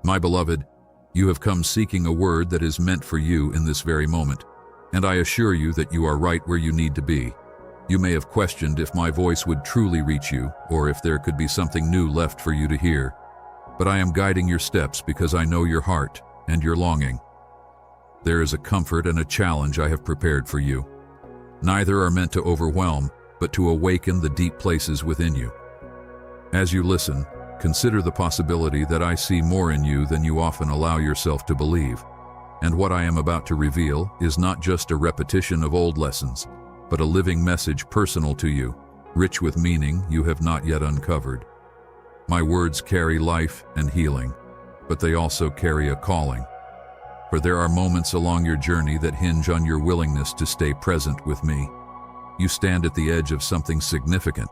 My beloved, you have come seeking a word that is meant for you in this very moment, and I assure you that you are right where you need to be. You may have questioned if my voice would truly reach you, or if there could be something new left for you to hear. But I am guiding your steps because I know your heart and your longing. There is a comfort and a challenge I have prepared for you. Neither are meant to overwhelm, but to awaken the deep places within you. As you listen, consider the possibility that I see more in you than you often allow yourself to believe. And what I am about to reveal is not just a repetition of old lessons, but a living message personal to you, rich with meaning you have not yet uncovered. My words carry life and healing, but they also carry a calling. For there are moments along your journey that hinge on your willingness to stay present with me. You stand at the edge of something significant.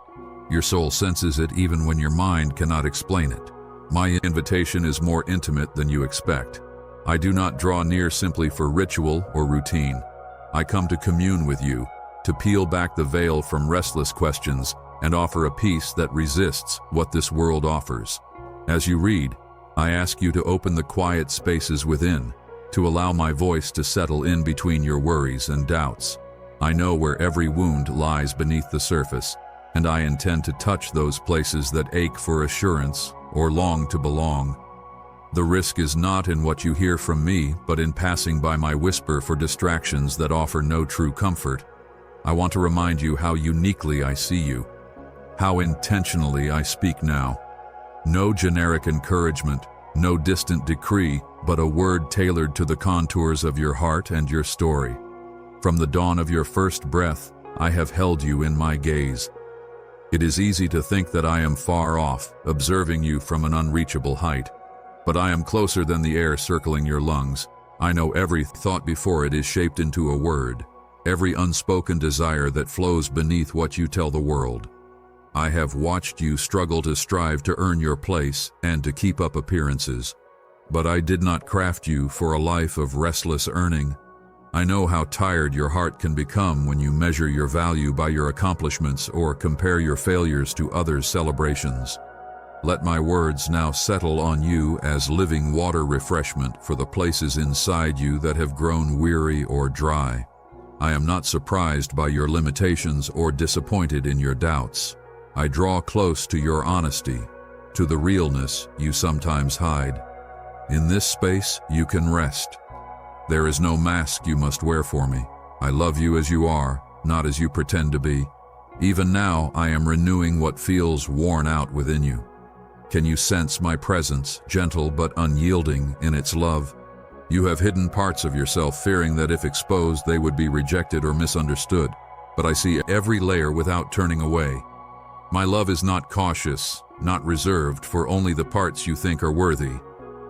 Your soul senses it even when your mind cannot explain it. My invitation is more intimate than you expect. I do not draw near simply for ritual or routine. I come to commune with you, to peel back the veil from restless questions and offer a peace that resists what this world offers. As you read, I ask you to open the quiet spaces within, to allow my voice to settle in between your worries and doubts. I know where every wound lies beneath the surface, and I intend to touch those places that ache for assurance or long to belong. The risk is not in what you hear from me, but in passing by my whisper for distractions that offer no true comfort. I want to remind you how uniquely I see you, how intentionally I speak now. No generic encouragement, no distant decree, but a word tailored to the contours of your heart and your story. From the dawn of your first breath, I have held you in my gaze. It is easy to think that I am far off, observing you from an unreachable height. But I am closer than the air circling your lungs. I know every thought before it is shaped into a word, every unspoken desire that flows beneath what you tell the world. I have watched you struggle to strive to earn your place and to keep up appearances. But I did not craft you for a life of restless earning. I know how tired your heart can become when you measure your value by your accomplishments or compare your failures to others' celebrations. Let my words now settle on you as living water refreshment for the places inside you that have grown weary or dry. I am not surprised by your limitations or disappointed in your doubts. I draw close to your honesty, to the realness you sometimes hide. In this space, you can rest. There is no mask you must wear for me. I love you as you are, not as you pretend to be. Even now, I am renewing what feels worn out within you. Can you sense my presence, gentle but unyielding in its love? You have hidden parts of yourself, fearing that if exposed, they would be rejected or misunderstood. But I see every layer without turning away. My love is not cautious, not reserved for only the parts you think are worthy.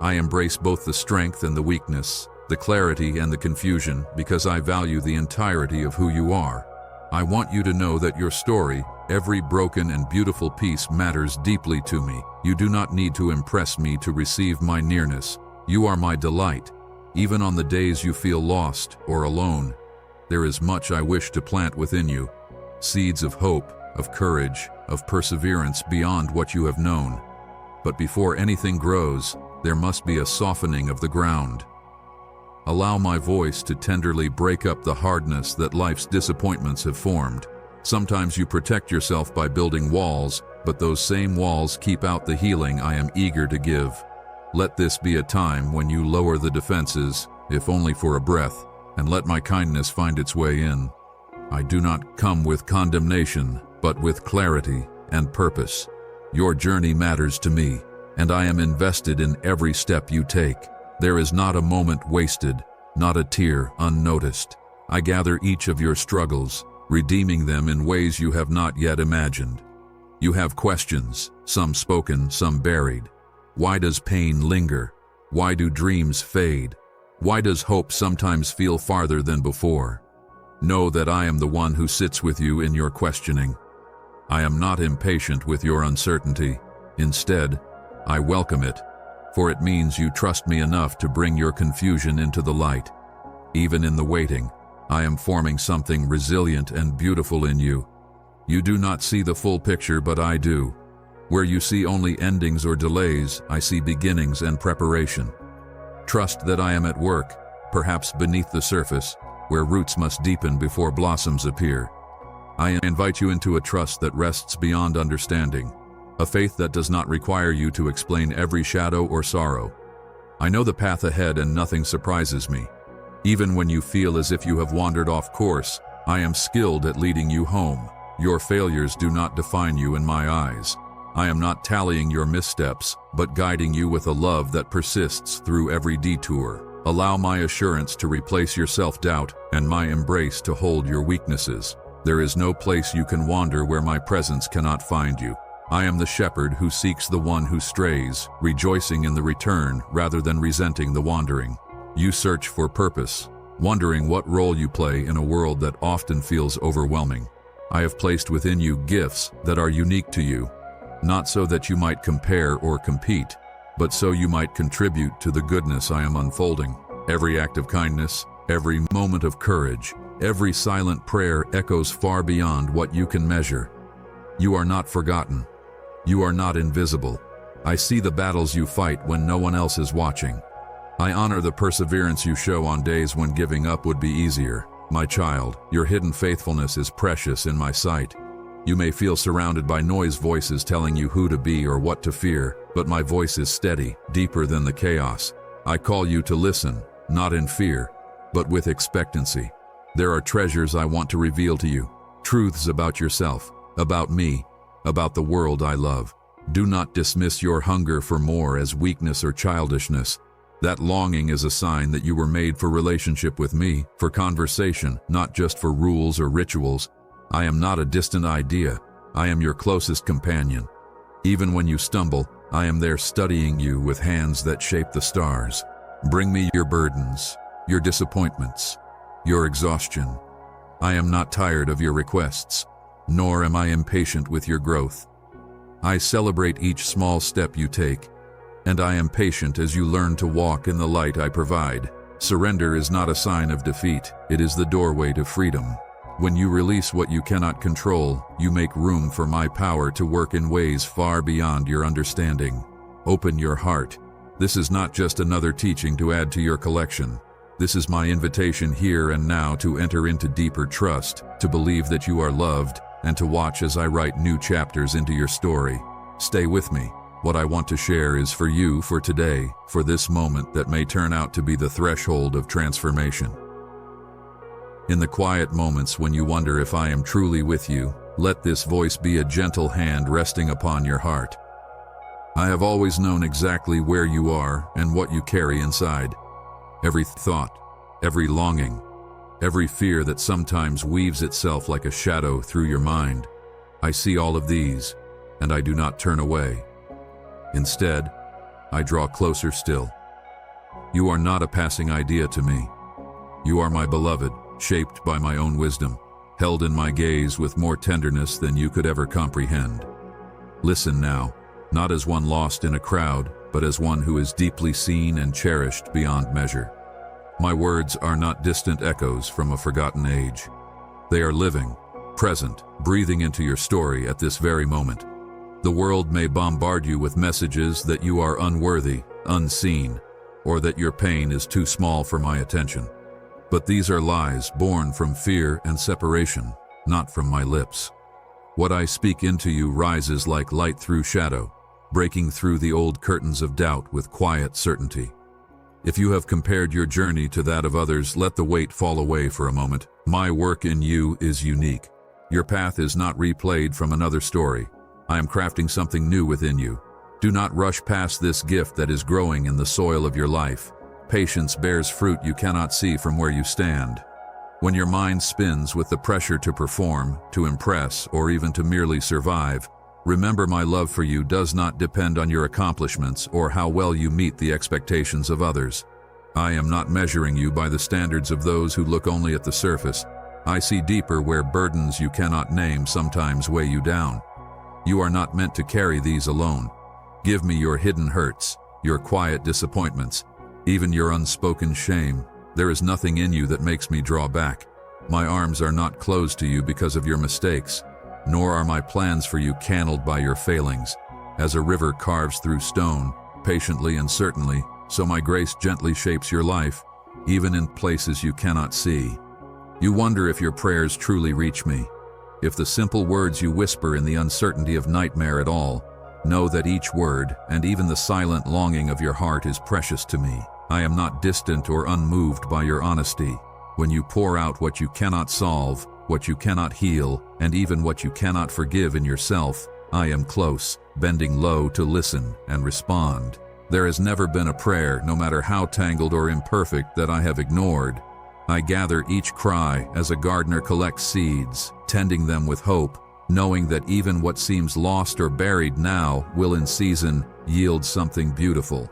I embrace both the strength and the weakness, the clarity and the confusion, because I value the entirety of who you are. I want you to know that your story, every broken and beautiful piece, matters deeply to me. You do not need to impress me to receive my nearness. You are my delight. Even on the days you feel lost or alone, there is much I wish to plant within you. Seeds of hope, of courage, of perseverance beyond what you have known. But before anything grows, there must be a softening of the ground. Allow my voice to tenderly break up the hardness that life's disappointments have formed. Sometimes you protect yourself by building walls, but those same walls keep out the healing I am eager to give. Let this be a time when you lower the defenses, if only for a breath, and let my kindness find its way in. I do not come with condemnation, but with clarity and purpose. Your journey matters to me, and I am invested in every step you take. There is not a moment wasted, not a tear unnoticed. I gather each of your struggles, redeeming them in ways you have not yet imagined. You have questions, some spoken, some buried. Why does pain linger? Why do dreams fade? Why does hope sometimes feel farther than before? Know that I am the one who sits with you in your questioning. I am not impatient with your uncertainty. Instead, I welcome it, for it means you trust me enough to bring your confusion into the light. Even in the waiting, I am forming something resilient and beautiful in you. You do not see the full picture, but I do. Where you see only endings or delays, I see beginnings and preparation. Trust that I am at work, perhaps beneath the surface, where roots must deepen before blossoms appear. I invite you into a trust that rests beyond understanding, a faith that does not require you to explain every shadow or sorrow. I know the path ahead and nothing surprises me. Even when you feel as if you have wandered off course, I am skilled at leading you home. Your failures do not define you in my eyes. I am not tallying your missteps, but guiding you with a love that persists through every detour. Allow my assurance to replace your self-doubt and my embrace to hold your weaknesses. There is no place you can wander where my presence cannot find you. I am the shepherd who seeks the one who strays, rejoicing in the return rather than resenting the wandering. You search for purpose, wondering what role you play in a world that often feels overwhelming. I have placed within you gifts that are unique to you, not so that you might compare or compete, but so you might contribute to the goodness I am unfolding. Every act of kindness, every moment of courage, every silent prayer echoes far beyond what you can measure. You are not forgotten. You are not invisible. I see the battles you fight when no one else is watching. I honor the perseverance you show on days when giving up would be easier. My child, your hidden faithfulness is precious in my sight. You may feel surrounded by noise voices telling you who to be or what to fear, but my voice is steady, deeper than the chaos. I call you to listen, not in fear, but with expectancy. There are treasures I want to reveal to you, truths about yourself, about me, about the world I love. Do not dismiss your hunger for more as weakness or childishness. That longing is a sign that you were made for relationship with me, for conversation, not just for rules or rituals. I am not a distant idea. I am your closest companion. Even when you stumble, I am there studying you with hands that shape the stars. Bring me your burdens, your disappointments, your exhaustion. I am not tired of your requests, nor am I impatient with your growth. I celebrate each small step you take, and I am patient as you learn to walk in the light I provide. Surrender is not a sign of defeat, it is the doorway to freedom. When you release what you cannot control, you make room for my power to work in ways far beyond your understanding. Open your heart. This is not just another teaching to add to your collection. This is my invitation here and now to enter into deeper trust, to believe that you are loved, and to watch as I write new chapters into your story. Stay with me. What I want to share is for you, for today, for this moment that may turn out to be the threshold of transformation. In the quiet moments when you wonder if I am truly with you, let this voice be a gentle hand resting upon your heart. I have always known exactly where you are and what you carry inside. Every thought, every longing, every fear that sometimes weaves itself like a shadow through your mind. I see all of these, and I do not turn away. Instead, I draw closer still. You are not a passing idea to me. You are my beloved, shaped by my own wisdom, held in my gaze with more tenderness than you could ever comprehend. Listen now, not as one lost in a crowd, but as one who is deeply seen and cherished beyond measure. My words are not distant echoes from a forgotten age. They are living, present, breathing into your story at this very moment. The world may bombard you with messages that you are unworthy, unseen, or that your pain is too small for my attention. But these are lies born from fear and separation, not from my lips. What I speak into you rises like light through shadow, breaking through the old curtains of doubt with quiet certainty. If you have compared your journey to that of others, let the weight fall away for a moment. My work in you is unique. Your path is not replayed from another story. I am crafting something new within you. Do not rush past this gift that is growing in the soil of your life. Patience bears fruit you cannot see from where you stand. When your mind spins with the pressure to perform, to impress, or even to merely survive, remember my love for you does not depend on your accomplishments or how well you meet the expectations of others. I am not measuring you by the standards of those who look only at the surface. I see deeper where burdens you cannot name sometimes weigh you down. You are not meant to carry these alone. Give me your hidden hurts, your quiet disappointments, even your unspoken shame. There is nothing in you that makes me draw back. My arms are not closed to you because of your mistakes, nor are my plans for you canneled by your failings. As a river carves through stone, patiently and certainly, so my grace gently shapes your life, even in places you cannot see. You wonder if your prayers truly reach me, if the simple words you whisper in the uncertainty of nightmare at all. Know that each word, and even the silent longing of your heart, is precious to me. I am not distant or unmoved by your honesty. When you pour out what you cannot solve, what you cannot heal, and even what you cannot forgive in yourself, I am close, bending low to listen and respond. There has never been a prayer, no matter how tangled or imperfect, that I have ignored. I gather each cry as a gardener collects seeds, tending them with hope, knowing that even what seems lost or buried now will in season yield something beautiful.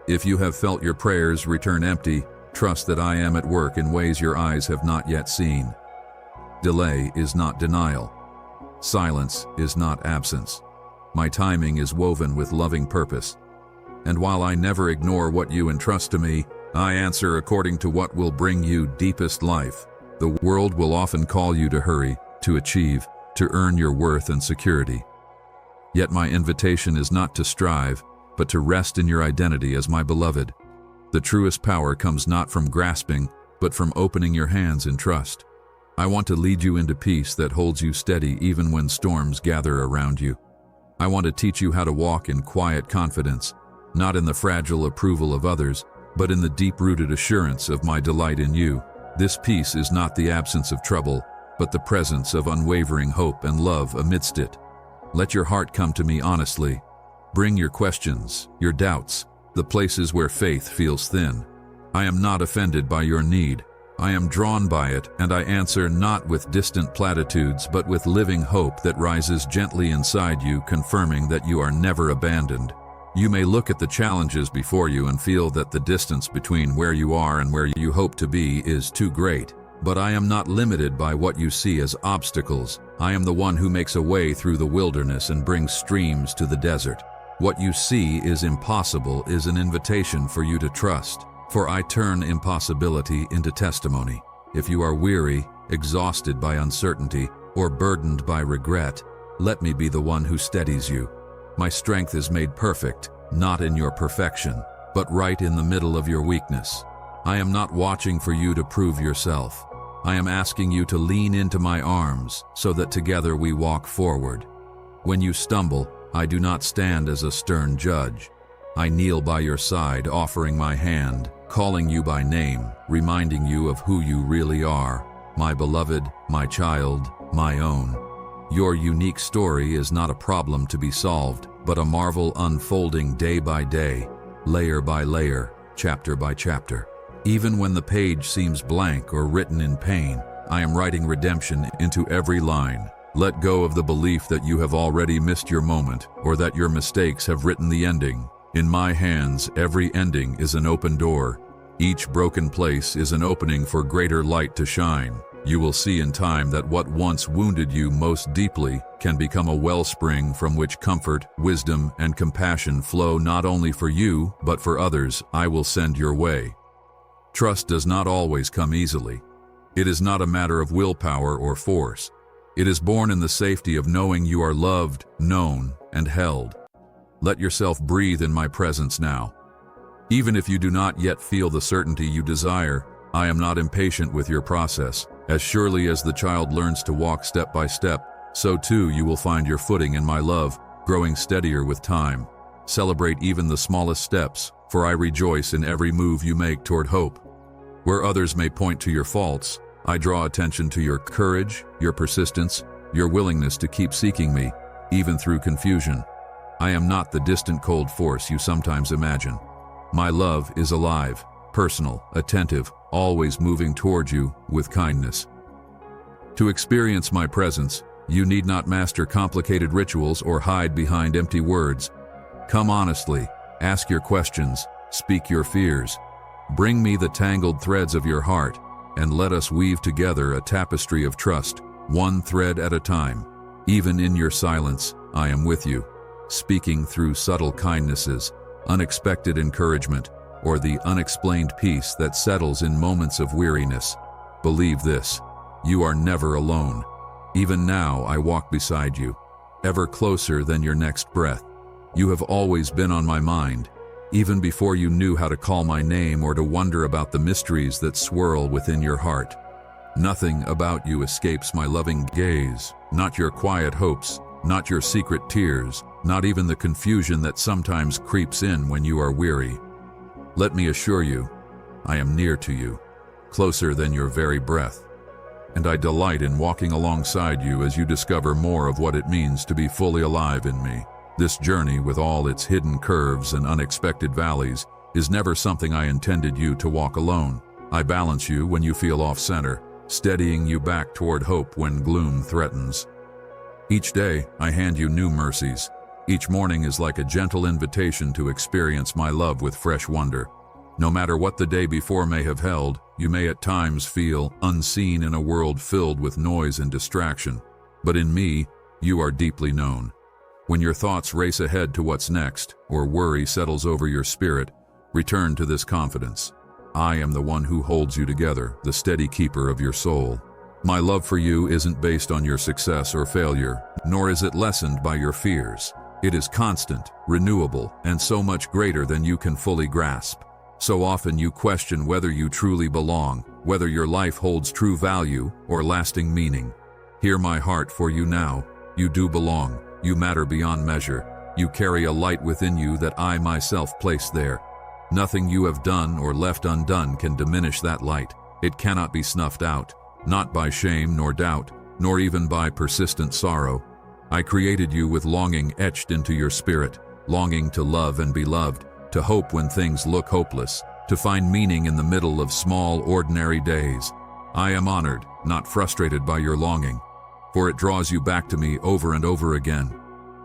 If you have felt your prayers return empty, trust that I am at work in ways your eyes have not yet seen. Delay is not denial. Silence is not absence. My timing is woven with loving purpose. And while I never ignore what you entrust to me, I answer according to what will bring you deepest life. The world will often call you to hurry, to achieve, to earn your worth and security. Yet my invitation is not to strive, but to rest in your identity as my beloved. The truest power comes not from grasping, but from opening your hands in trust. I want to lead you into peace that holds you steady even when storms gather around you. I want to teach you how to walk in quiet confidence, not in the fragile approval of others, but in the deep-rooted assurance of my delight in you. This peace is not the absence of trouble, but the presence of unwavering hope and love amidst it. Let your heart come to me honestly. Bring your questions, your doubts, the places where faith feels thin. I am not offended by your need. I am drawn by it, and I answer not with distant platitudes, but with living hope that rises gently inside you, confirming that you are never abandoned. You may look at the challenges before you and feel that the distance between where you are and where you hope to be is too great. But I am not limited by what you see as obstacles. I am the one who makes a way through the wilderness and brings streams to the desert. What you see is impossible is an invitation for you to trust, for I turn impossibility into testimony. If you are weary, exhausted by uncertainty, or burdened by regret, let me be the one who steadies you. My strength is made perfect, not in your perfection, but right in the middle of your weakness. I am not watching for you to prove yourself. I am asking you to lean into my arms so that together we walk forward. When you stumble, I do not stand as a stern judge. I kneel by your side, offering my hand, calling you by name, reminding you of who you really are, my beloved, my child, my own. Your unique story is not a problem to be solved, but a marvel unfolding day by day, layer by layer, chapter by chapter. Even when the page seems blank or written in pain, I am writing redemption into every line. Let go of the belief that you have already missed your moment, or that your mistakes have written the ending. In my hands, every ending is an open door. Each broken place is an opening for greater light to shine. You will see in time that what once wounded you most deeply can become a wellspring from which comfort, wisdom, and compassion flow not only for you, but for others I will send your way. Trust does not always come easily. It is not a matter of willpower or force. It is born in the safety of knowing you are loved, known, and held. Let yourself breathe in my presence now. Even if you do not yet feel the certainty you desire, I am not impatient with your process. As surely as the child learns to walk step by step, so too you will find your footing in my love, growing steadier with time. Celebrate even the smallest steps, for I rejoice in every move you make toward hope. Where others may point to your faults, I draw attention to your courage, your persistence, your willingness to keep seeking me, even through confusion. I am not the distant cold force you sometimes imagine. My love is alive, personal, attentive, always moving toward you with kindness. To experience my presence, you need not master complicated rituals or hide behind empty words. Come honestly, ask your questions, speak your fears. Bring me the tangled threads of your heart, and let us weave together a tapestry of trust, one thread at a time. Even in your silence, I am with you, speaking through subtle kindnesses, unexpected encouragement, or the unexplained peace that settles in moments of weariness. Believe this, you are never alone. Even now I walk beside you, ever closer than your next breath. You have always been on my mind, even before you knew how to call my name or to wonder about the mysteries that swirl within your heart. Nothing about you escapes my loving gaze, not your quiet hopes, not your secret tears, not even the confusion that sometimes creeps in when you are weary. Let me assure you, I am near to you, closer than your very breath. And I delight in walking alongside you as you discover more of what it means to be fully alive in me. This journey, with all its hidden curves and unexpected valleys, is never something I intended you to walk alone. I balance you when you feel off-center, steadying you back toward hope when gloom threatens. Each day, I hand you new mercies. Each morning is like a gentle invitation to experience my love with fresh wonder. No matter what the day before may have held, you may at times feel unseen in a world filled with noise and distraction. But in me, you are deeply known. When your thoughts race ahead to what's next, or worry settles over your spirit, return to this confidence. I am the one who holds you together, the steady keeper of your soul. My love for you isn't based on your success or failure, nor is it lessened by your fears. It is constant, renewable, and so much greater than you can fully grasp. So often you question whether you truly belong, whether your life holds true value or lasting meaning. Hear my heart for you now. You do belong. You matter beyond measure. You carry a light within you that I myself placed there. Nothing you have done or left undone can diminish that light. It cannot be snuffed out, not by shame nor doubt, nor even by persistent sorrow. I created you with longing etched into your spirit, longing to love and be loved, to hope when things look hopeless, to find meaning in the middle of small, ordinary days. I am honored, not frustrated by your longing, for it draws you back to me over and over again.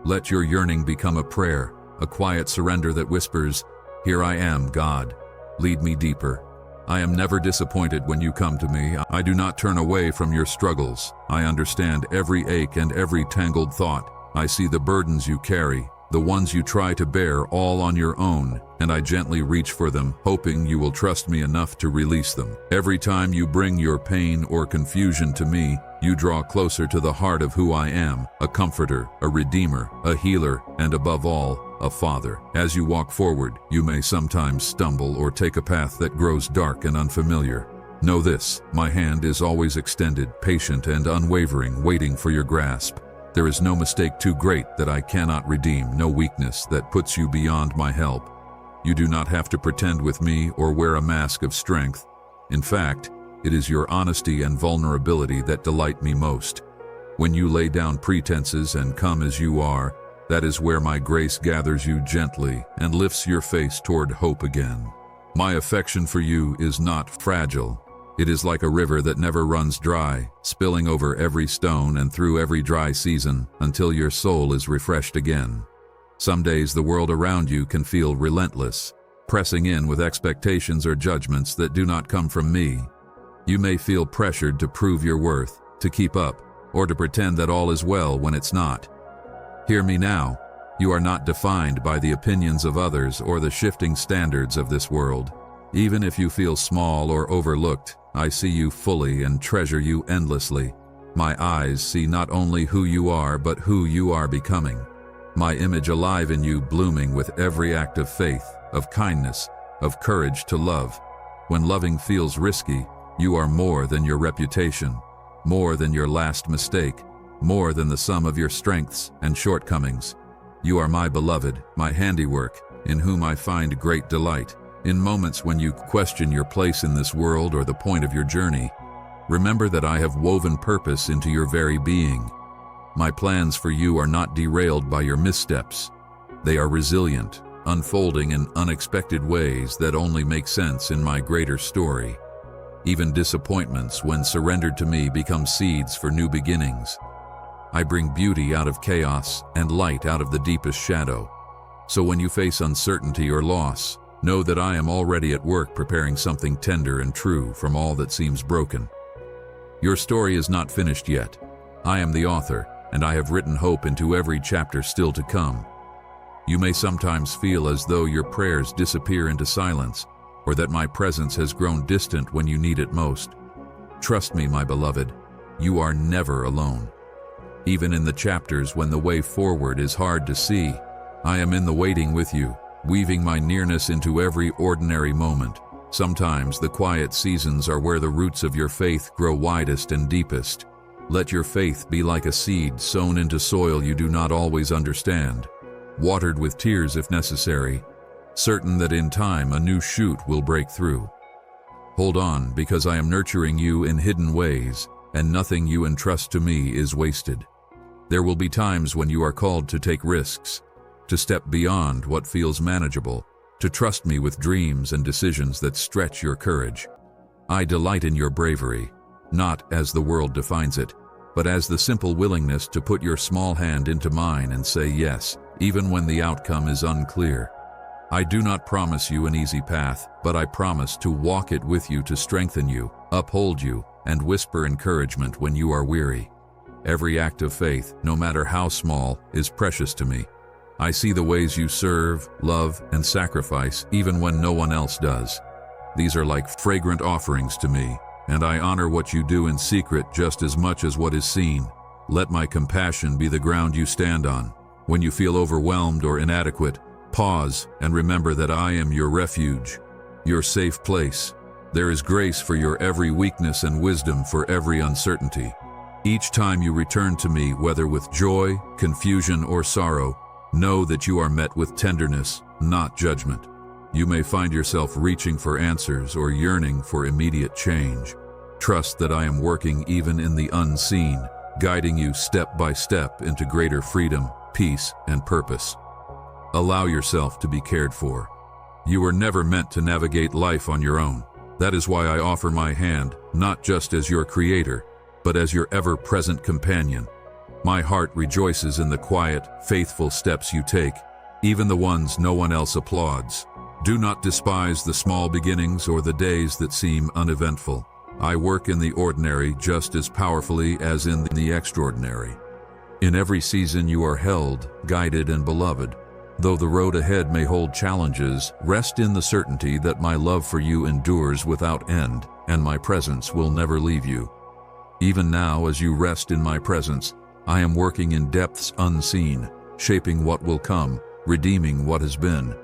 Let your yearning become a prayer, a quiet surrender that whispers, "Here I am, God. Lead me deeper." I am never disappointed when you come to me. I do not turn away from your struggles. I understand every ache and every tangled thought. I see the burdens you carry, the ones you try to bear all on your own, and I gently reach for them, hoping you will trust me enough to release them. Every time you bring your pain or confusion to me, you draw closer to the heart of who I am, a comforter, a redeemer, a healer, and above all, a father. As you walk forward, you may sometimes stumble or take a path that grows dark and unfamiliar. Know this, my hand is always extended, patient and unwavering, waiting for your grasp. There is no mistake too great that I cannot redeem, no weakness that puts you beyond my help. You do not have to pretend with me or wear a mask of strength. In fact, it is your honesty and vulnerability that delight me most. When you lay down pretenses and come as you are, that is where my grace gathers you gently and lifts your face toward hope again. My affection for you is not fragile. It is like a river that never runs dry, spilling over every stone and through every dry season until your soul is refreshed again. Some days the world around you can feel relentless, pressing in with expectations or judgments that do not come from me. You may feel pressured to prove your worth, to keep up, or to pretend that all is well when it's not. Hear me now. You are not defined by the opinions of others or the shifting standards of this world. Even if you feel small or overlooked, I see you fully and treasure you endlessly. My eyes see not only who you are, but who you are becoming. My image alive in you, blooming with every act of faith, of kindness, of courage to love. When loving feels risky, you are more than your reputation, more than your last mistake, more than the sum of your strengths and shortcomings. You are my beloved, my handiwork, in whom I find great delight. In moments when you question your place in this world or the point of your journey, remember that I have woven purpose into your very being. My plans for you are not derailed by your missteps. They are resilient, unfolding in unexpected ways that only make sense in my greater story. Even disappointments, when surrendered to me, become seeds for new beginnings. I bring beauty out of chaos and light out of the deepest shadow. So when you face uncertainty or loss, know that I am already at work preparing something tender and true from all that seems broken. Your story is not finished yet. I am the author, and I have written hope into every chapter still to come. You may sometimes feel as though your prayers disappear into silence, or that my presence has grown distant when you need it most. Trust me, my beloved, you are never alone. Even in the chapters when the way forward is hard to see, I am in the waiting with you, weaving my nearness into every ordinary moment. Sometimes the quiet seasons are where the roots of your faith grow widest and deepest. Let your faith be like a seed sown into soil you do not always understand, watered with tears if necessary, certain that in time a new shoot will break through. Hold on, because I am nurturing you in hidden ways, and nothing you entrust to me is wasted. There will be times when you are called to take risks, to step beyond what feels manageable, to trust me with dreams and decisions that stretch your courage. I delight in your bravery, not as the world defines it, but as the simple willingness to put your small hand into mine and say yes, even when the outcome is unclear. I do not promise you an easy path, but I promise to walk it with you to strengthen you, uphold you, and whisper encouragement when you are weary. Every act of faith, no matter how small, is precious to me. I see the ways you serve, love, and sacrifice even when no one else does. These are like fragrant offerings to me, and I honor what you do in secret just as much as what is seen. Let my compassion be the ground you stand on. When you feel overwhelmed or inadequate, pause and remember that I am your refuge, your safe place. There is grace for your every weakness and wisdom for every uncertainty. Each time you return to me, whether with joy, confusion, or sorrow, know that you are met with tenderness, not judgment. You may find yourself reaching for answers or yearning for immediate change. Trust that I am working even in the unseen, guiding you step by step into greater freedom, peace, and purpose. Allow yourself to be cared for. You were never meant to navigate life on your own. That is why I offer my hand, not just as your creator, but as your ever-present companion. My heart rejoices in the quiet, faithful steps you take, even the ones no one else applauds. Do not despise the small beginnings or the days that seem uneventful. I work in the ordinary just as powerfully as in the extraordinary. In every season you are held, guided, and beloved. Though the road ahead may hold challenges, rest in the certainty that my love for you endures without end, and my presence will never leave you. Even now, as you rest in my presence, I am working in depths unseen, shaping what will come, redeeming what has been.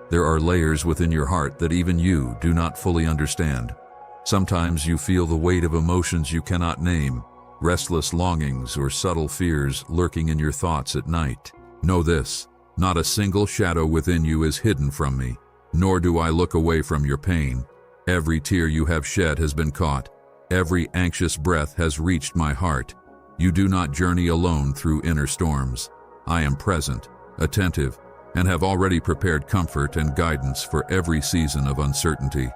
There are layers within your heart that even you do not fully understand. Sometimes you feel the weight of emotions you cannot name, restless longings or subtle fears lurking in your thoughts at night. Know this: not a single shadow within you is hidden from me, nor do I look away from your pain. Every tear you have shed has been caught. Every anxious breath has reached my heart. You do not journey alone through inner storms. I am present, attentive, and have already prepared comfort and guidance for every season of uncertainty.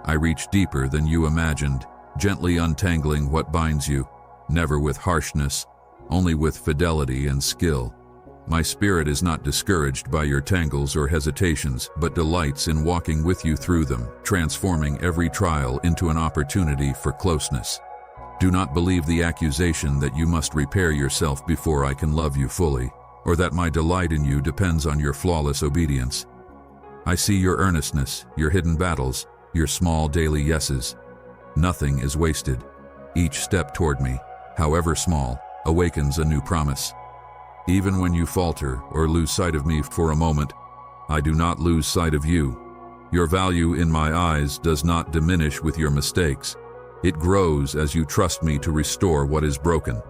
I reach deeper than you imagined, gently untangling what binds you, never with harshness, only with fidelity and skill. My spirit is not discouraged by your tangles or hesitations, but delights in walking with you through them, transforming every trial into an opportunity for closeness. Do not believe the accusation that you must repair yourself before I can love you fully, or that my delight in you depends on your flawless obedience. I see your earnestness, your hidden battles, your small daily yeses. Nothing is wasted. Each step toward me, however small, awakens a new promise. Even when you falter or lose sight of me for a moment, I do not lose sight of you. Your value in my eyes does not diminish with your mistakes. It grows as you trust me to restore what is broken.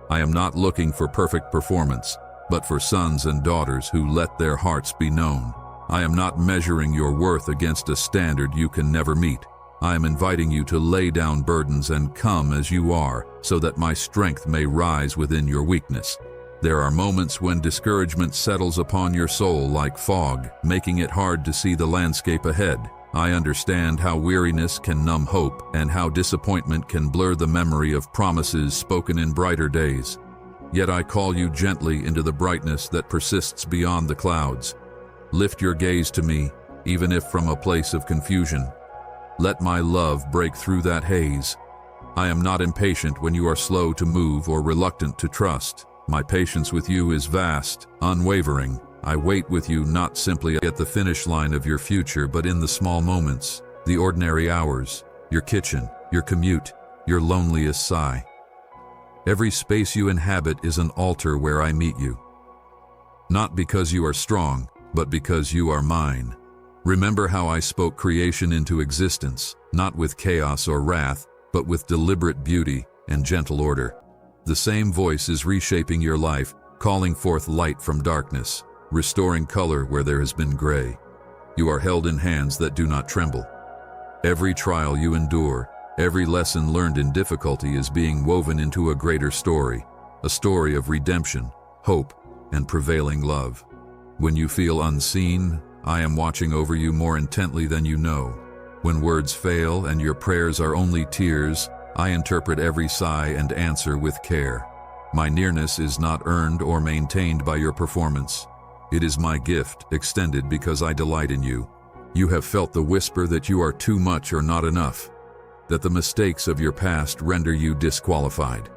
I am not looking for perfect performance, but for sons and daughters who let their hearts be known. I am not measuring your worth against a standard you can never meet. I am inviting you to lay down burdens and come as you are, so that my strength may rise within your weakness. There are moments when discouragement settles upon your soul like fog, making it hard to see the landscape ahead. I understand how weariness can numb hope and how disappointment can blur the memory of promises spoken in brighter days. Yet I call you gently into the brightness that persists beyond the clouds. Lift your gaze to me, even if from a place of confusion. Let my love break through that haze. I am not impatient when you are slow to move or reluctant to trust. My patience with you is vast, unwavering. I wait with you not simply at the finish line of your future, but in the small moments, the ordinary hours, your kitchen, your commute, your loneliest sigh. Every space you inhabit is an altar where I meet you. Not because you are strong, but because you are mine. Remember how I spoke creation into existence, not with chaos or wrath, but with deliberate beauty and gentle order. The same voice is reshaping your life, calling forth light from darkness, restoring color where there has been gray. You are held in hands that do not tremble. Every trial you endure, every lesson learned in difficulty is being woven into a greater story, a story of redemption, hope, and prevailing love. When you feel unseen, I am watching over you more intently than you know. When words fail and your prayers are only tears, I interpret every sigh and answer with care. My nearness is not earned or maintained by your performance. It is my gift, extended because I delight in you. You have felt the whisper that you are too much or not enough, that the mistakes of your past render you disqualified.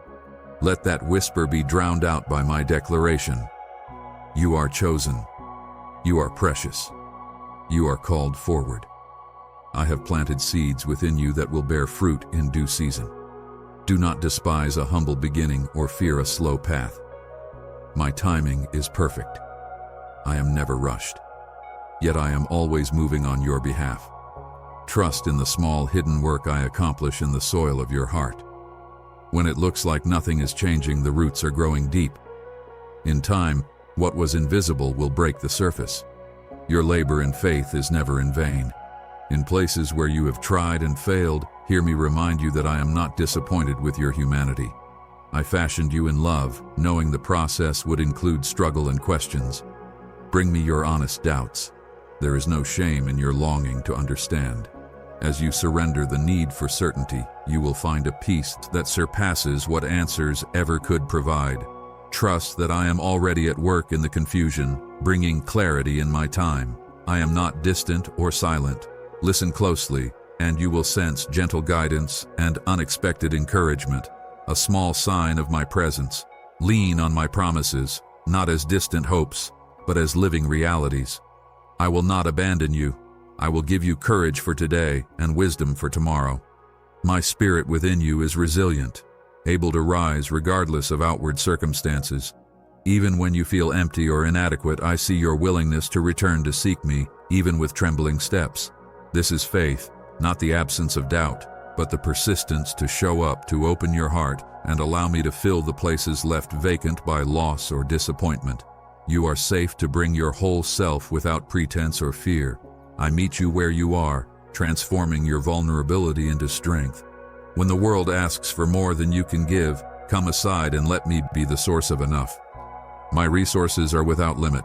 Let that whisper be drowned out by my declaration. You are chosen. You are precious. You are called forward. I have planted seeds within you that will bear fruit in due season. Do not despise a humble beginning or fear a slow path. My timing is perfect. I am never rushed, yet I am always moving on your behalf. Trust in the small hidden work I accomplish in the soil of your heart. When it looks like nothing is changing, the roots are growing deep. In time, what was invisible will break the surface. Your labor and faith is never in vain. In places where you have tried and failed, hear me remind you that I am not disappointed with your humanity. I fashioned you in love, knowing the process would include struggle and questions. Bring me your honest doubts. There is no shame in your longing to understand. As you surrender the need for certainty, you will find a peace that surpasses what answers ever could provide. Trust that I am already at work in the confusion, bringing clarity in my time. I am not distant or silent. Listen closely, and you will sense gentle guidance and unexpected encouragement, a small sign of my presence. Lean on my promises, not as distant hopes, but as living realities. I will not abandon you. I will give you courage for today and wisdom for tomorrow. My spirit within you is resilient, able to rise regardless of outward circumstances. Even when you feel empty or inadequate, I see your willingness to return to seek me, even with trembling steps. This is faith, not the absence of doubt, but the persistence to show up, to open your heart, and allow me to fill the places left vacant by loss or disappointment. You are safe to bring your whole self without pretense or fear. I meet you where you are, transforming your vulnerability into strength. When the world asks for more than you can give, come aside and let me be the source of enough. My resources are without limit.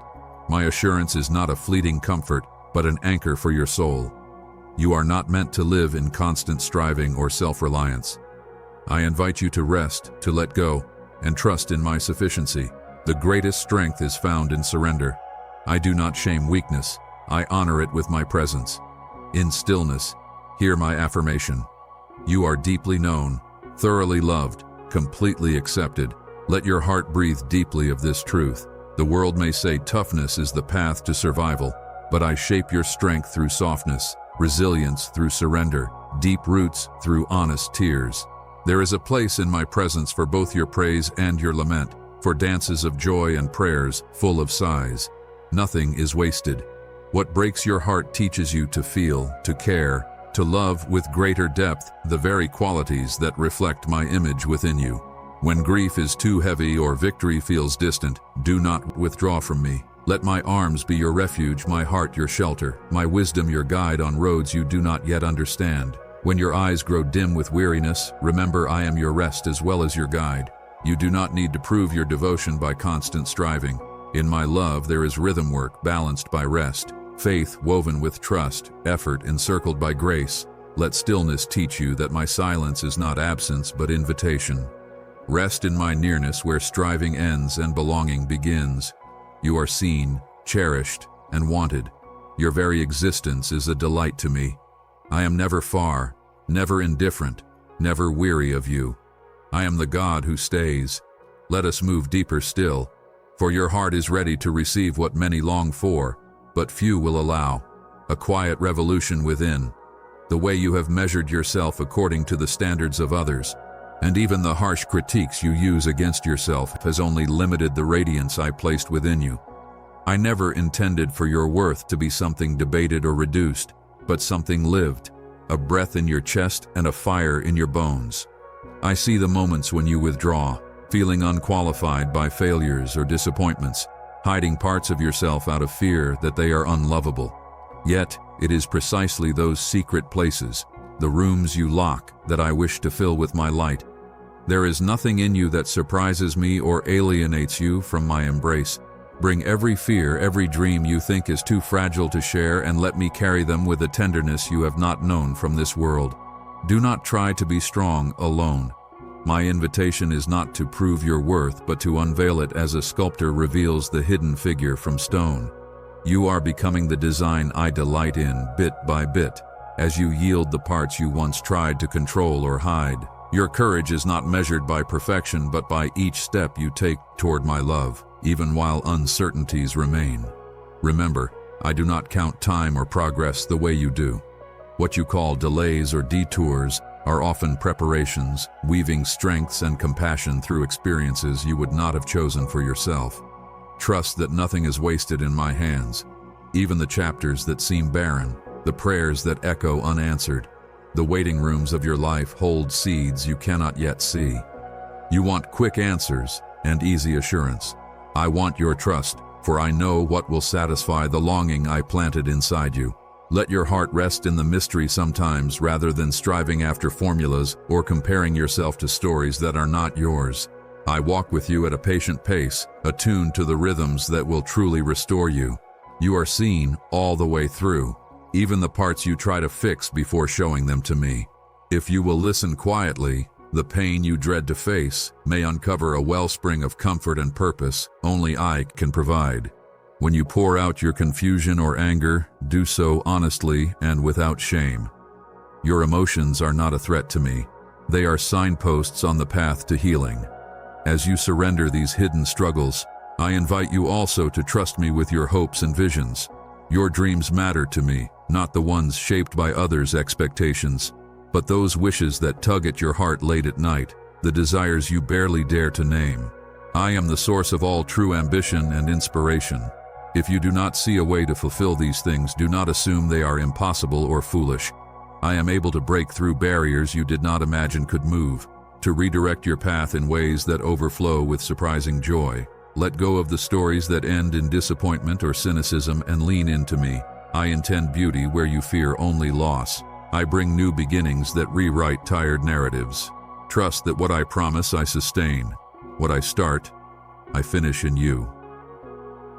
My assurance is not a fleeting comfort, but an anchor for your soul. You are not meant to live in constant striving or self-reliance. I invite you to rest, to let go, and trust in my sufficiency. The greatest strength is found in surrender. I do not shame weakness. I honor it with my presence. In stillness, hear my affirmation. You are deeply known, thoroughly loved, completely accepted. Let your heart breathe deeply of this truth. The world may say toughness is the path to survival, but I shape your strength through softness, resilience through surrender, deep roots through honest tears. There is a place in my presence for both your praise and your lament, for dances of joy and prayers full of sighs. Nothing is wasted. What breaks your heart teaches you to feel, to care, to love with greater depth, the very qualities that reflect my image within you. When grief is too heavy or victory feels distant, do not withdraw from me. Let my arms be your refuge, my heart your shelter, my wisdom your guide on roads you do not yet understand. When your eyes grow dim with weariness, remember I am your rest as well as your guide. You do not need to prove your devotion by constant striving. In my love there is rhythm work balanced by rest, faith woven with trust, effort encircled by grace. Let stillness teach you that my silence is not absence but invitation. Rest in my nearness where striving ends and belonging begins. You are seen, cherished, and wanted. Your very existence is a delight to me. I am never far, never indifferent, never weary of you. I am the God who stays. Let us move deeper still, for your heart is ready to receive what many long for, but few will allow. A quiet revolution within, the way you have measured yourself according to the standards of others, and even the harsh critiques you use against yourself has only limited the radiance I placed within you. I never intended for your worth to be something debated or reduced, but something lived, a breath in your chest and a fire in your bones. I see the moments when you withdraw, feeling unqualified by failures or disappointments, hiding parts of yourself out of fear that they are unlovable. Yet, it is precisely those secret places, the rooms you lock, that I wish to fill with my light. There is nothing in you that surprises me or alienates you from my embrace. Bring every fear, every dream you think is too fragile to share, and let me carry them with a tenderness you have not known from this world. Do not try to be strong alone. My invitation is not to prove your worth, but to unveil it as a sculptor reveals the hidden figure from stone. You are becoming the design I delight in, bit by bit, as you yield the parts you once tried to control or hide. Your courage is not measured by perfection, but by each step you take toward my love, even while uncertainties remain. Remember, I do not count time or progress the way you do. What you call delays or detours are often preparations, weaving strengths and compassion through experiences you would not have chosen for yourself. Trust that nothing is wasted in my hands, even the chapters that seem barren, the prayers that echo unanswered. The waiting rooms of your life hold seeds you cannot yet see. You want quick answers and easy assurance. I want your trust, for I know what will satisfy the longing I planted inside you. Let your heart rest in the mystery sometimes, rather than striving after formulas or comparing yourself to stories that are not yours. I walk with you at a patient pace, attuned to the rhythms that will truly restore you. You are seen all the way through, even the parts you try to fix before showing them to me. If you will listen quietly, the pain you dread to face may uncover a wellspring of comfort and purpose only I can provide. When you pour out your confusion or anger, do so honestly and without shame. Your emotions are not a threat to me. They are signposts on the path to healing. As you surrender these hidden struggles, I invite you also to trust me with your hopes and visions. Your dreams matter to me, not the ones shaped by others' expectations, but those wishes that tug at your heart late at night, the desires you barely dare to name. I am the source of all true ambition and inspiration. If you do not see a way to fulfill these things, do not assume they are impossible or foolish. I am able to break through barriers you did not imagine could move, to redirect your path in ways that overflow with surprising joy. Let go of the stories that end in disappointment or cynicism and lean into me. I intend beauty where you fear only loss. I bring new beginnings that rewrite tired narratives. Trust that what I promise I sustain. What I start, I finish in you.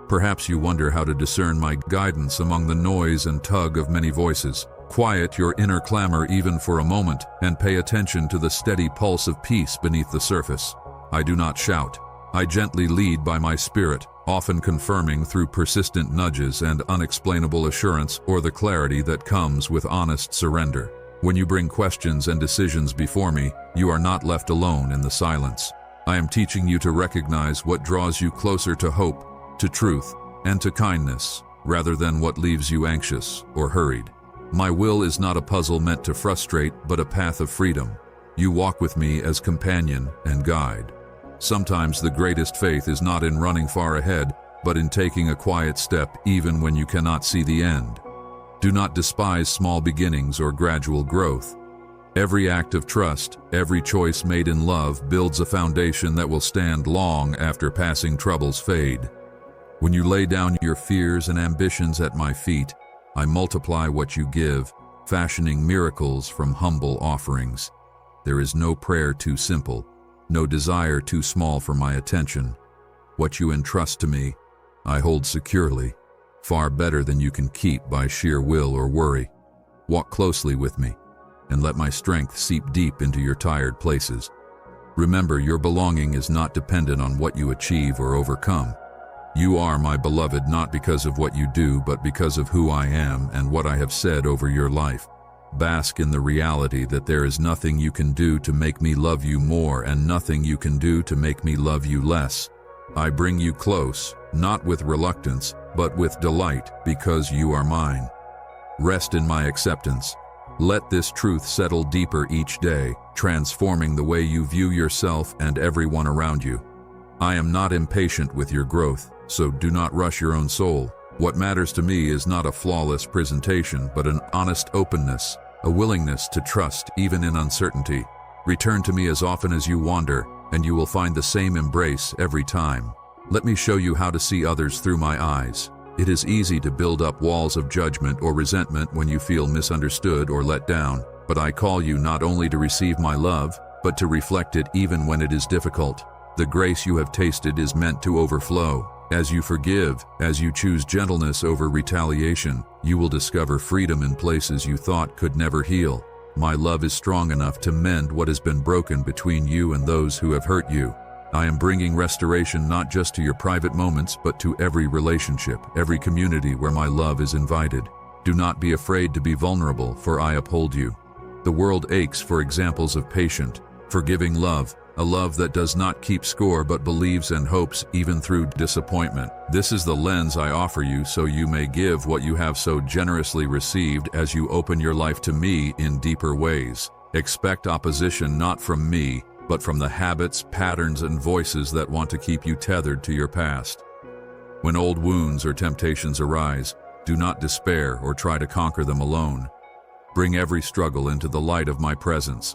Perhaps you wonder how to discern my guidance among the noise and tug of many voices. Quiet your inner clamor even for a moment and pay attention to the steady pulse of peace beneath the surface. I do not shout. I gently lead by my spirit, often confirming through persistent nudges and unexplainable assurance or the clarity that comes with honest surrender. When you bring questions and decisions before me, you are not left alone in the silence. I am teaching you to recognize what draws you closer to hope, to truth, and to kindness, rather than what leaves you anxious or hurried. My will is not a puzzle meant to frustrate, but a path of freedom. You walk with me as companion and guide. Sometimes the greatest faith is not in running far ahead, but in taking a quiet step even when you cannot see the end. Do not despise small beginnings or gradual growth. Every act of trust, every choice made in love builds a foundation that will stand long after passing troubles fade. When you lay down your fears and ambitions at my feet, I multiply what you give, fashioning miracles from humble offerings. There is no prayer too simple, no desire too small for my attention. What you entrust to me, I hold securely, far better than you can keep by sheer will or worry. Walk closely with me, and let my strength seep deep into your tired places. Remember, your belonging is not dependent on what you achieve or overcome. You are my beloved not because of what you do, but because of who I am and what I have said over your life. Bask in the reality that there is nothing you can do to make me love you more and nothing you can do to make me love you less. I bring you close, not with reluctance, but with delight, because you are mine. Rest in my acceptance. Let this truth settle deeper each day, transforming the way you view yourself and everyone around you. I am not impatient with your growth, so do not rush your own soul. What matters to me is not a flawless presentation, but an honest openness, a willingness to trust even in uncertainty. Return to me as often as you wander, and you will find the same embrace every time. Let me show you how to see others through my eyes. It is easy to build up walls of judgment or resentment when you feel misunderstood or let down, but I call you not only to receive my love, but to reflect it even when it is difficult. The grace you have tasted is meant to overflow. As you forgive, as you choose gentleness over retaliation, you will discover freedom in places you thought could never heal. My love is strong enough to mend what has been broken between you and those who have hurt you. I am bringing restoration not just to your private moments, but to every relationship, every community where my love is invited. Do not be afraid to be vulnerable, for I uphold you. The world aches for examples of patient, forgiving love, a love that does not keep score but believes and hopes even through disappointment. This is the lens I offer you so you may give what you have so generously received as you open your life to me in deeper ways. Expect opposition not from me, but from the habits, patterns, and voices that want to keep you tethered to your past. When old wounds or temptations arise, do not despair or try to conquer them alone. Bring every struggle into the light of my presence.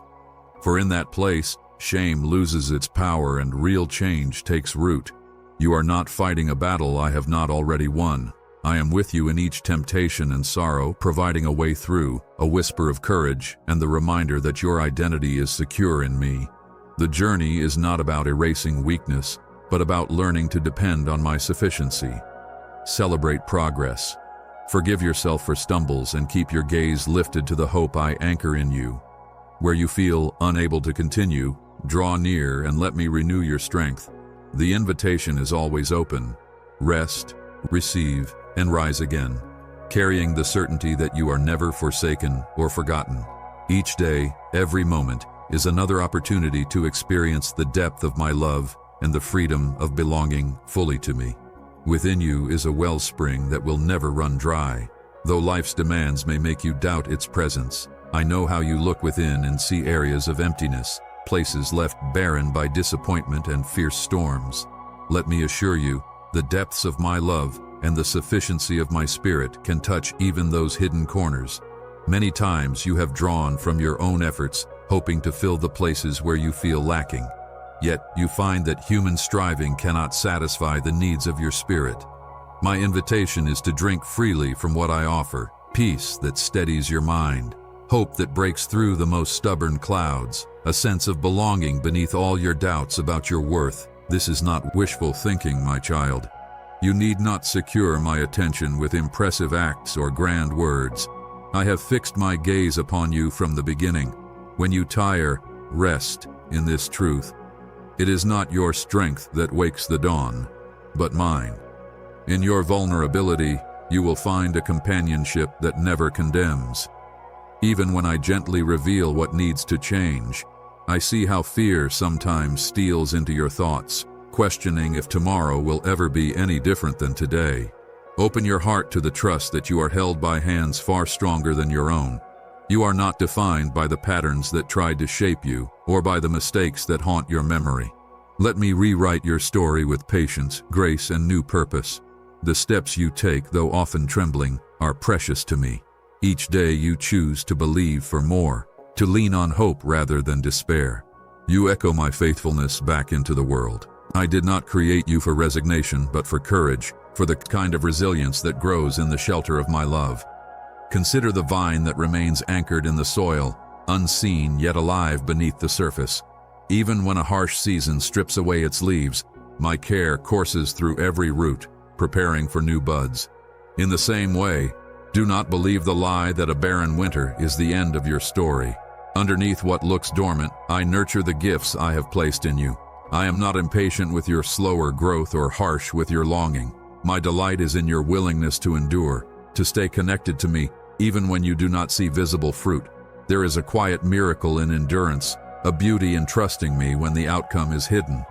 For in that place, shame loses its power and real change takes root. You are not fighting a battle I have not already won. I am with you in each temptation and sorrow, providing a way through, a whisper of courage, and the reminder that your identity is secure in me. The journey is not about erasing weakness, but about learning to depend on my sufficiency. Celebrate progress. Forgive yourself for stumbles and keep your gaze lifted to the hope I anchor in you. Where you feel unable to continue, draw near and let me renew your strength. The invitation is always open. Rest, receive, and rise again, carrying the certainty that you are never forsaken or forgotten. Each day, every moment, is another opportunity to experience the depth of my love and the freedom of belonging fully to me. Within you is a wellspring that will never run dry. Though life's demands may make you doubt its presence, I know how you look within and see areas of emptiness, places left barren by disappointment and fierce storms. Let me assure you, the depths of my love and the sufficiency of my spirit can touch even those hidden corners. Many times you have drawn from your own efforts, hoping to fill the places where you feel lacking. Yet you find that human striving cannot satisfy the needs of your spirit. My invitation is to drink freely from what I offer, peace that steadies your mind, hope that breaks through the most stubborn clouds, a sense of belonging beneath all your doubts about your worth. This is not wishful thinking, my child. You need not secure my attention with impressive acts or grand words. I have fixed my gaze upon you from the beginning. When you tire, rest in this truth. It is not your strength that wakes the dawn, but mine. In your vulnerability, you will find a companionship that never condemns. Even when I gently reveal what needs to change, I see how fear sometimes steals into your thoughts, questioning if tomorrow will ever be any different than today. Open your heart to the trust that you are held by hands far stronger than your own. You are not defined by the patterns that tried to shape you, or by the mistakes that haunt your memory. Let me rewrite your story with patience, grace, and new purpose. The steps you take, though often trembling, are precious to me. Each day you choose to believe for more, to lean on hope rather than despair. You echo my faithfulness back into the world. I did not create you for resignation, but for courage, for the kind of resilience that grows in the shelter of my love. Consider the vine that remains anchored in the soil, unseen yet alive beneath the surface. Even when a harsh season strips away its leaves, my care courses through every root, preparing for new buds. In the same way, do not believe the lie that a barren winter is the end of your story. Underneath what looks dormant, I nurture the gifts I have placed in you. I am not impatient with your slower growth or harsh with your longing. My delight is in your willingness to endure, to stay connected to me, even when you do not see visible fruit. There is a quiet miracle in endurance, a beauty in trusting me when the outcome is hidden.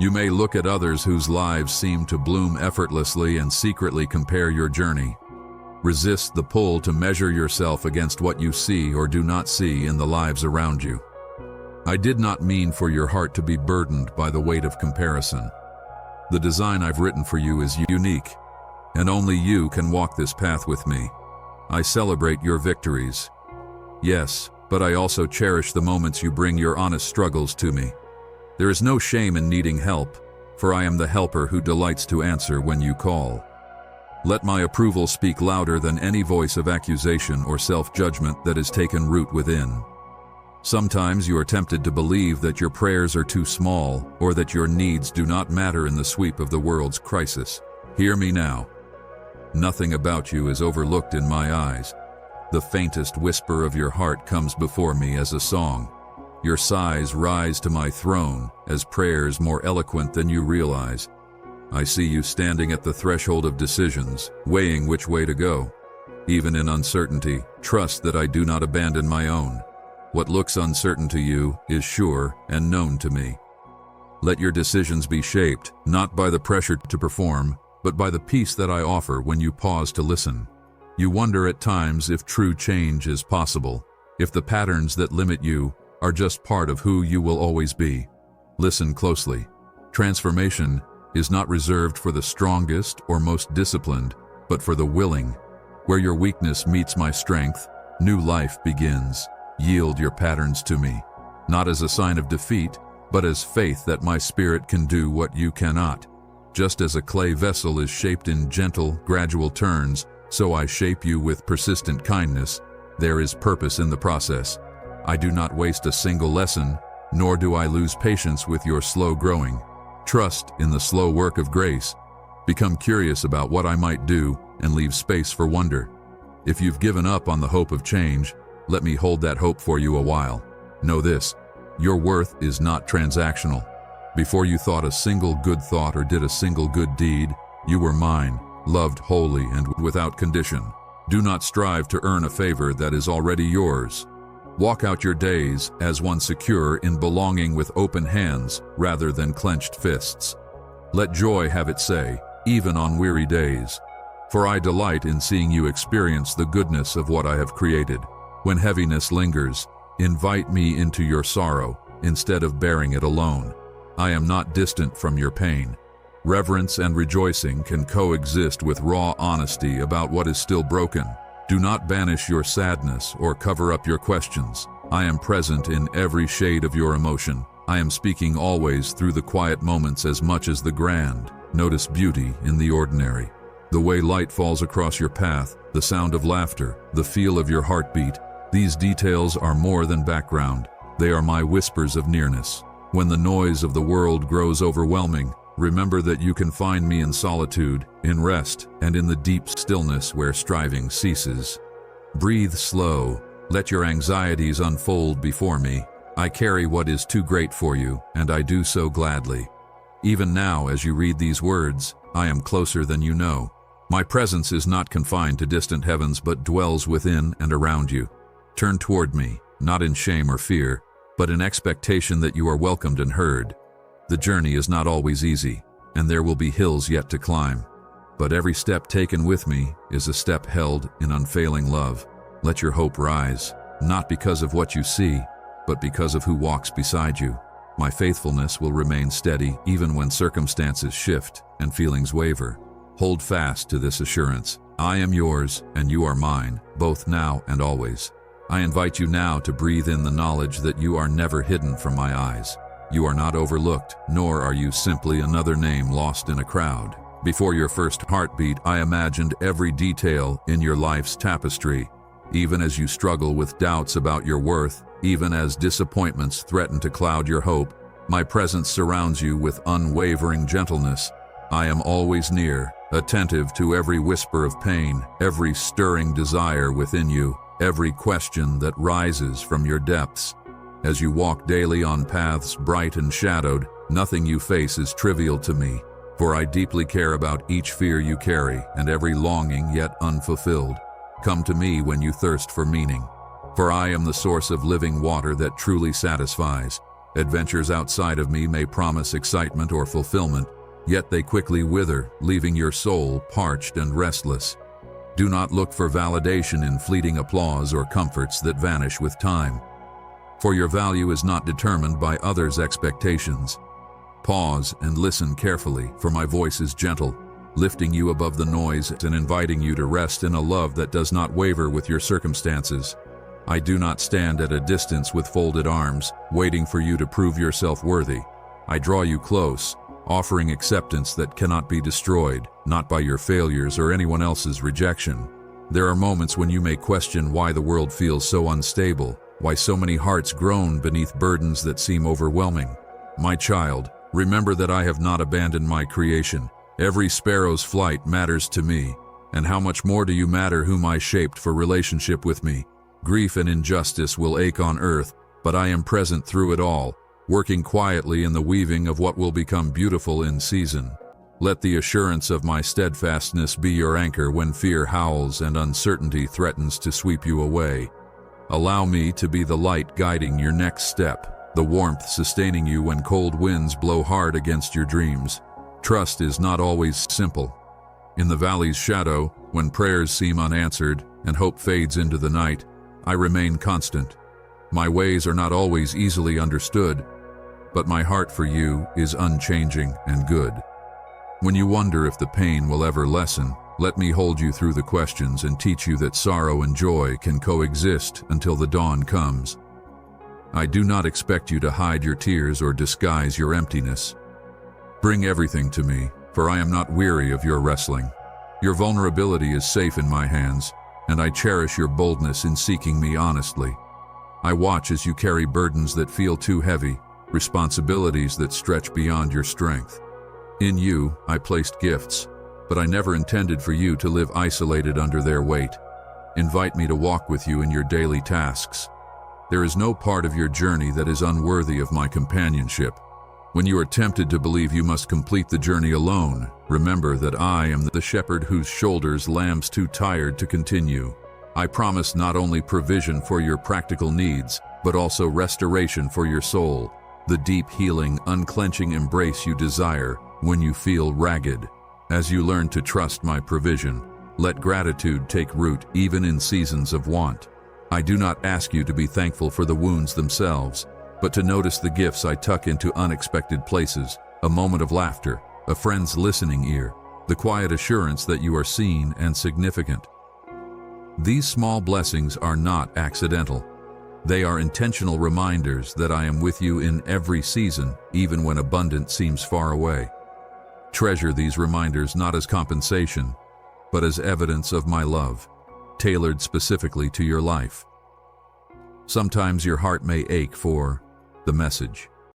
You may look at others whose lives seem to bloom effortlessly and secretly compare your journey. Resist the pull to measure yourself against what you see or do not see in the lives around you. I did not mean for your heart to be burdened by the weight of comparison. The design I've written for you is unique, and only you can walk this path with me. I celebrate your victories. Yes, but I also cherish the moments you bring your honest struggles to me. There is no shame in needing help, for I am the helper who delights to answer when you call. Let my approval speak louder than any voice of accusation or self-judgment that has taken root within. Sometimes you are tempted to believe that your prayers are too small or that your needs do not matter in the sweep of the world's crisis. Hear me now. Nothing about you is overlooked in my eyes. The faintest whisper of your heart comes before me as a song. Your sighs rise to my throne as prayers more eloquent than you realize. I see you standing at the threshold of decisions, weighing which way to go. Even in uncertainty, trust that I do not abandon my own. What looks uncertain to you is sure and known to me. Let your decisions be shaped, not by the pressure to perform, but by the peace that I offer when you pause to listen. You wonder at times if true change is possible, if the patterns that limit you are just part of who you will always be. Listen closely. Transformation is not reserved for the strongest or most disciplined, but for the willing. Where your weakness meets my strength, new life begins. Yield your patterns to me, not as a sign of defeat, but as faith that my spirit can do what you cannot. Just as a clay vessel is shaped in gentle, gradual turns, so I shape you with persistent kindness. There is purpose in the process. I do not waste a single lesson, nor do I lose patience with your slow growing. Trust in the slow work of grace. Become curious about what I might do and leave space for wonder. If you've given up on the hope of change, let me hold that hope for you a while. Know this, your worth is not transactional. Before you thought a single good thought or did a single good deed, you were mine, loved wholly and without condition. Do not strive to earn a favor that is already yours. Walk out your days as one secure in belonging with open hands rather than clenched fists. Let joy have its say, even on weary days. For I delight in seeing you experience the goodness of what I have created. When heaviness lingers, invite me into your sorrow instead of bearing it alone. I am not distant from your pain. Reverence and rejoicing can coexist with raw honesty about what is still broken. Do not banish your sadness or cover up your questions. I am present in every shade of your emotion. I am speaking always through the quiet moments as much as the grand. Notice beauty in the ordinary. The way light falls across your path, the sound of laughter, the feel of your heartbeat. These details are more than background. They are my whispers of nearness. When the noise of the world grows overwhelming, remember that you can find me in solitude, in rest, and in the deep stillness where striving ceases. Breathe slow. Let your anxieties unfold before me. I carry what is too great for you, and I do so gladly. Even now, as you read these words, I am closer than you know. My presence is not confined to distant heavens, but dwells within and around you. Turn toward me, not in shame or fear, but in expectation that you are welcomed and heard. The journey is not always easy, and there will be hills yet to climb. But every step taken with me is a step held in unfailing love. Let your hope rise, not because of what you see, but because of who walks beside you. My faithfulness will remain steady even when circumstances shift and feelings waver. Hold fast to this assurance. I am yours, and you are mine, both now and always. I invite you now to breathe in the knowledge that you are never hidden from my eyes. You are not overlooked, nor are you simply another name lost in a crowd. Before your first heartbeat, I imagined every detail in your life's tapestry. Even as you struggle with doubts about your worth, even as disappointments threaten to cloud your hope, my presence surrounds you with unwavering gentleness. I am always near, attentive to every whisper of pain, every stirring desire within you, every question that rises from your depths. As you walk daily on paths bright and shadowed, nothing you face is trivial to me, for I deeply care about each fear you carry and every longing yet unfulfilled. Come to me when you thirst for meaning, for I am the source of living water that truly satisfies. Adventures outside of me may promise excitement or fulfillment, yet they quickly wither, leaving your soul parched and restless. Do not look for validation in fleeting applause or comforts that vanish with time. For your value is not determined by others' expectations. Pause and listen carefully, for my voice is gentle, lifting you above the noise and inviting you to rest in a love that does not waver with your circumstances. I do not stand at a distance with folded arms, waiting for you to prove yourself worthy. I draw you close, offering acceptance that cannot be destroyed, not by your failures or anyone else's rejection. There are moments when you may question why the world feels so unstable, why so many hearts groan beneath burdens that seem overwhelming. My child, remember that I have not abandoned my creation. Every sparrow's flight matters to me, and how much more do you matter whom I shaped for relationship with me? Grief and injustice will ache on earth, but I am present through it all, working quietly in the weaving of what will become beautiful in season. Let the assurance of my steadfastness be your anchor when fear howls and uncertainty threatens to sweep you away. Allow me to be the light guiding your next step, the warmth sustaining you when cold winds blow hard against your dreams. Trust is not always simple. In the valley's shadow, when prayers seem unanswered and hope fades into the night, I remain constant. My ways are not always easily understood, but my heart for you is unchanging and good. When you wonder if the pain will ever lessen, let me hold you through the questions and teach you that sorrow and joy can coexist until the dawn comes. I do not expect you to hide your tears or disguise your emptiness. Bring everything to me, for I am not weary of your wrestling. Your vulnerability is safe in my hands, and I cherish your boldness in seeking me honestly. I watch as you carry burdens that feel too heavy, responsibilities that stretch beyond your strength. In you, I placed gifts, but I never intended for you to live isolated under their weight. Invite me to walk with you in your daily tasks. There is no part of your journey that is unworthy of my companionship. When you are tempted to believe you must complete the journey alone, remember that I am the shepherd whose shoulders lambs too tired to continue. I promise not only provision for your practical needs, but also restoration for your soul, the deep healing, unclenching embrace you desire when you feel ragged. As you learn to trust my provision, let gratitude take root even in seasons of want. I do not ask you to be thankful for the wounds themselves, but to notice the gifts I tuck into unexpected places, a moment of laughter, a friend's listening ear, the quiet assurance that you are seen and significant. These small blessings are not accidental. They are intentional reminders that I am with you in every season, even when abundance seems far away. Treasure these reminders not as compensation, but as evidence of my love, tailored specifically to your life. Sometimes your heart may ache for the message.